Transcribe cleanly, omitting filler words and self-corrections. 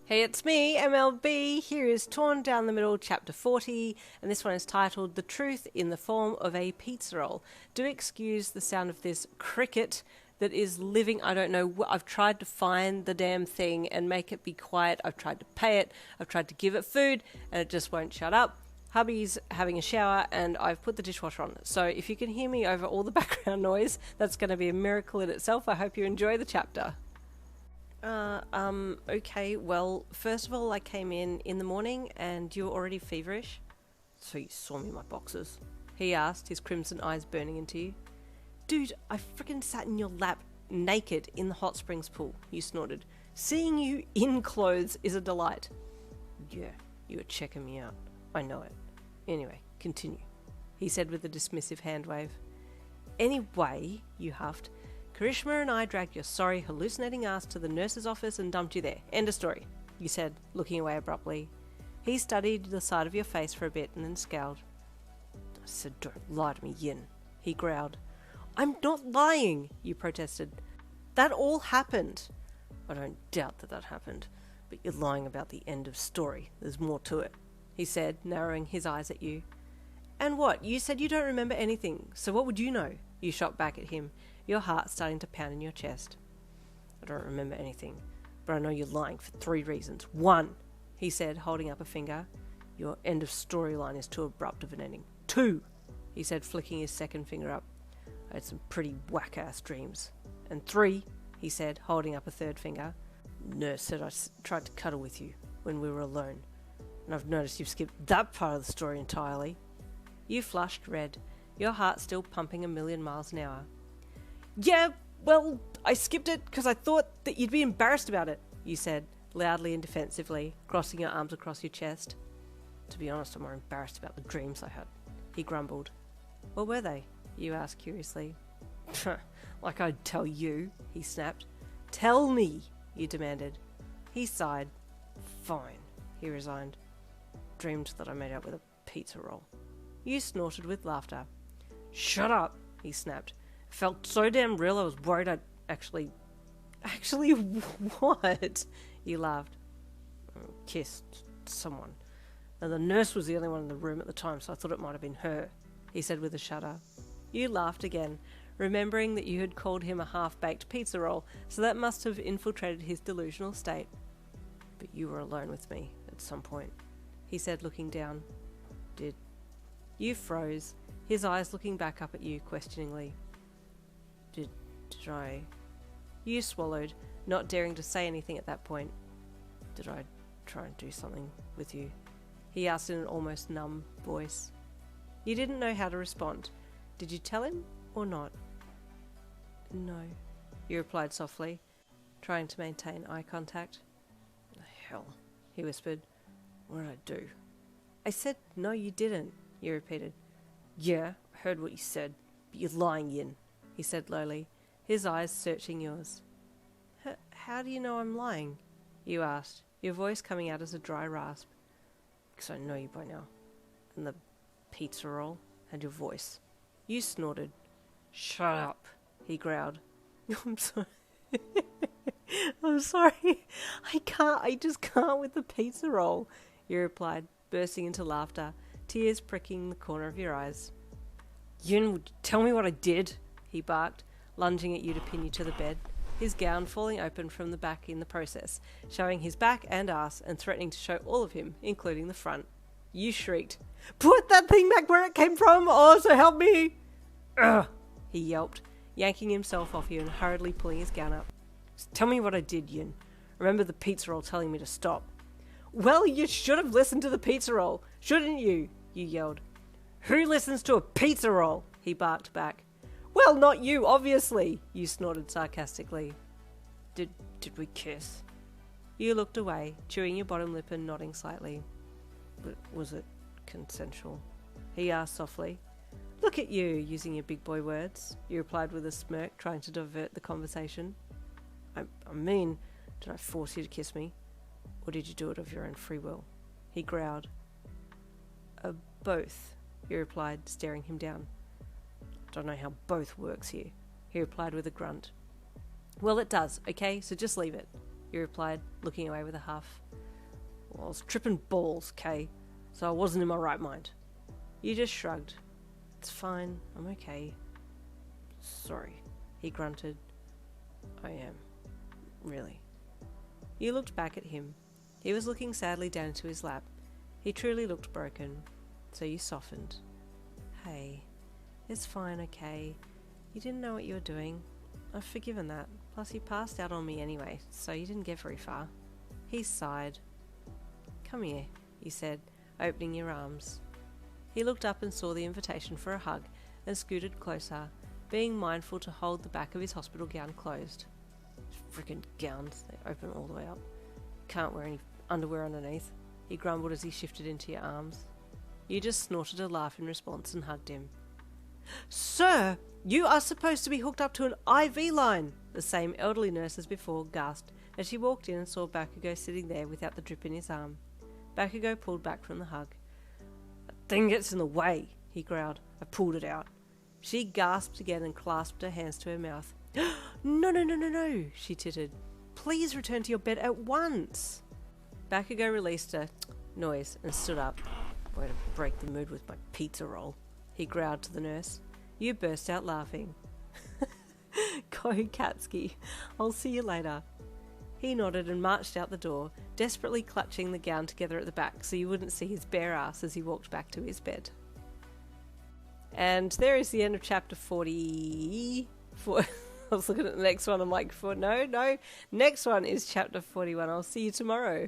Hey, it's me, MLB. Here is Torn Down the Middle, Chapter 40, and this one is titled The Truth in the Form of a Pizza Roll. Do excuse the sound of this cricket that is living. I don't know. I've tried to find the damn thing and make it be quiet. I've tried to pay it. I've tried to give it food, and it just won't shut up. Hubby's having a shower, and I've put the dishwasher on. So if you can hear me over all the background noise, that's going to be a miracle in itself. I hope you enjoy the chapter. Okay, well, first of all, I came in the morning and you were already feverish. So you saw me in my boxes? He asked, his crimson eyes burning into you. Dude, I frickin' sat in your lap naked in the hot springs pool, you snorted. Seeing you in clothes is a delight. Yeah, you were checking me out. I know it. Anyway, continue, he said with a dismissive hand wave. Anyway, you huffed, Karishma and I dragged your sorry, hallucinating ass to the nurse's office and dumped you there. End of story, you said, looking away abruptly. He studied the side of your face for a bit and then scowled. I said, don't lie to me, Yin, he growled. I'm not lying, you protested. That all happened. I don't doubt that happened, but you're lying about the end of story. There's more to it, he said, narrowing his eyes at you. And what? You said you don't remember anything, so what would you know? You shot back at him, your heart starting to pound in your chest. I don't remember anything, but I know you're lying for 3 reasons. 1, he said, holding up a finger. Your end of storyline is too abrupt of an ending. 2, he said, flicking his second finger up. I had some pretty whack-ass dreams. And 3, he said, holding up a third finger. Nurse said I tried to cuddle with you when we were alone, and I've noticed you've skipped that part of the story entirely. You flushed red, your heart still pumping 1,000,000 miles an hour. Yeah, well, I skipped it because I thought that you'd be embarrassed about it, you said, loudly and defensively, crossing your arms across your chest. To be honest, I'm more embarrassed about the dreams I had, he grumbled. What were they? You asked curiously. Like I'd tell you, he snapped. Tell me, you demanded. He sighed. Fine, he resigned. Dreamed that I made out with a pizza roll. You snorted with laughter. Shut up, he snapped. Felt so damn real I was worried I'd actually what? You laughed. Kissed someone. And the nurse was the only one in the room at the time, so I thought it might have been her, he said with a shudder. You laughed again, remembering that you had called him a half-baked pizza roll, so that must have infiltrated his delusional state. But you were alone with me at some point, he said, looking down. Did... You froze, his eyes looking back up at you questioningly. Did I... You swallowed, not daring to say anything at that point. Did I try and do something with you? He asked in an almost numb voice. You didn't know how to respond. Did you tell him or not? No, you replied softly, trying to maintain eye contact. The hell, he whispered. What did I do? I said, no, you didn't, you repeated. Yeah, I heard what you said, but you're lying, Yin, he said lowly, his eyes searching yours. How do you know I'm lying? You asked, your voice coming out as a dry rasp. Because I know you by now. And the pizza roll and your voice. You snorted. Shut up, he growled. I'm sorry. I'm sorry. I just can't with the pizza roll, you replied, bursting into laughter, tears pricking the corner of your eyes. Yun, would you tell me what I did? He barked, lunging at you to pin you to the bed, his gown falling open from the back in the process, showing his back and ass and threatening to show all of him, including the front. You shrieked, Put that thing back where it came from, or so help me! Ugh, he yelped, yanking himself off you and hurriedly pulling his gown up. Just tell me what I did, Yin. Remember the pizza roll telling me to stop. Well, you should have listened to the pizza roll, shouldn't you? You yelled. Who listens to a pizza roll? He barked back. Well, not you, obviously, you snorted sarcastically. Did we kiss? You looked away, chewing your bottom lip and nodding slightly. But was it consensual? He asked softly. Look at you, using your big boy words, you replied with a smirk, trying to divert the conversation. I mean, did I force you to kiss me? Or did you do it of your own free will? He growled. Both, you replied, staring him down. Don't know how both works here, he replied with a grunt. Well, it does, okay, so just leave it, you replied, looking away with a huff. Well, I was tripping balls, Kay, so I wasn't in my right mind. You just shrugged. It's fine, I'm okay. Sorry, he grunted. I am. Really. You looked back at him. He was looking sadly down into his lap. He truly looked broken, so you softened. Hey, it's fine, okay? You didn't know what you were doing. I've forgiven that. Plus you passed out on me anyway, so you didn't get very far. He sighed. Come here, you said, opening your arms. He looked up and saw the invitation for a hug and scooted closer, being mindful to hold the back of his hospital gown closed. Frickin' gowns, they open all the way up. Can't wear any underwear underneath, he grumbled as he shifted into your arms. You just snorted a laugh in response and hugged him. Sir, you are supposed to be hooked up to an IV line, the same elderly nurse as before gasped as she walked in and saw Bakugou sitting there without the drip in his arm. Bakugou pulled back from the hug. That thing gets in the way, he growled. I pulled it out. She gasped again and clasped her hands to her mouth. No, she tittered. Please return to your bed at once. Bakugou released a noise and stood up. Way to break the mood with my pizza roll, he growled to the nurse. You burst out laughing. Go, Katsuki. I'll see you later. He nodded and marched out the door, desperately clutching the gown together at the back so you wouldn't see his bare ass as he walked back to his bed. And there is the end of chapter 40. I was looking at the next one, I'm like, no. Next one is chapter 41. I'll see you tomorrow.